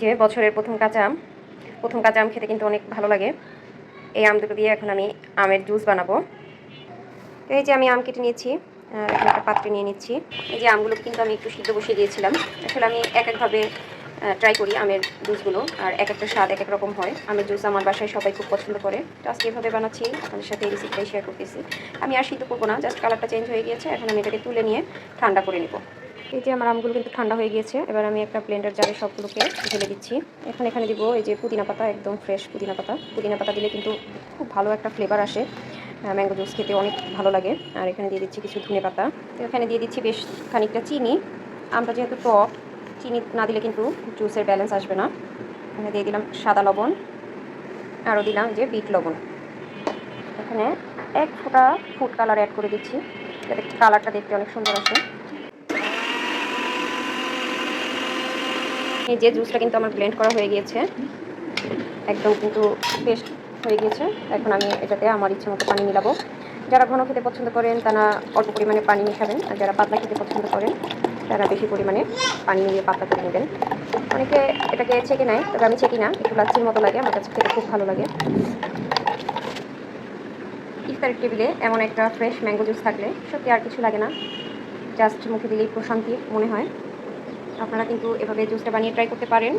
যে বছরের প্রথম কাঁচা আম খেতে কিন্তু অনেক ভালো লাগে। এই আম দুটো দিয়ে এখন আমি আমের জুস বানাবো। তো এই যে আমি আম কেটে নিয়েছি, এখন একটা পাত্রে নিয়ে নিচ্ছি। এই যে আমগুলো কিন্তু আমি একটু সিদ্ধ বসিয়ে দিয়েছিলাম। আসলে আমি একভাবে ট্রাই করি আমের জুসগুলো, আর একটা স্বাদ এক রকম হয়। আমের জুস আমার বাসায় সবাই খুব পছন্দ করে। তো আজকে এভাবে বানাচ্ছি, আপনাদের সাথে এই রেসিপিটাই শেয়ার করতেছি। আমি আর সিদ্ধ করবো না, জাস্ট কালারটা চেঞ্জ হয়ে গিয়েছে। এখন আমি এটাকে তুলে নিয়ে ঠান্ডা করে নেব। এই যে আমার আমগুলো কিন্তু ঠান্ডা হয়ে গিয়েছে। এবার আমি একটা ব্লেন্ডার জারে সবগুলোকে ঢেলে দিচ্ছি। এখানে দিব এই যে পুদিনা পাতা, একদম ফ্রেশ পুদিনা পাতা দিলে কিন্তু খুব ভালো একটা ফ্লেভার আসে। ম্যাঙ্গো জুস খেতে অনেক ভালো লাগে। আর এখানে দিয়ে দিচ্ছি কিছু ধনে পাতা। এখানে দিয়ে দিচ্ছি বেশ খানিকটা চিনি। আমটা যেহেতু টক, চিনি না দিলে কিন্তু জুসের ব্যালেন্স আসবে না। এখানে দিয়ে দিলাম সাদা লবণ, আরও দিলাম যে বিট লবণ। এখানে এক ফোঁটা ফুড কালার অ্যাড করে দিচ্ছি, যাতে কালারটা দেখতে অনেক সুন্দর আসে। এই যে জুসটা কিন্তু আমার ব্লেন্ড করা হয়ে গিয়েছে, একদম কিন্তু পেস্ট হয়ে গিয়েছে। এখন আমি এটাতে আমার ইচ্ছে মতো পানি মিলাবো। যারা ঘন খেতে পছন্দ করেন তারা অল্প পরিমাণে পানি মিশাবেন, আর যারা পাতলা খেতে পছন্দ করেন তারা বেশি পরিমাণে পানি মিলিয়ে পাতলা করে নেবেন। অনেকে এটাকে ছেঁকে নেয়, তবে আমি ছেঁকি না, একটু লাচ্ছির মতো লাগে, আমার কাছে খেতে খুব ভালো লাগে। ইফতারের টেবিলে এমন একটা ফ্রেশ ম্যাঙ্গো জুস থাকলে সত্যি আর কিছু লাগে না, জাস্ট মুখে দিলেই প্রশান্তি মনে হয়। আপনারা কিন্তু এভাবে জুসটা বানিয়ে ট্রাই করতে পারেন।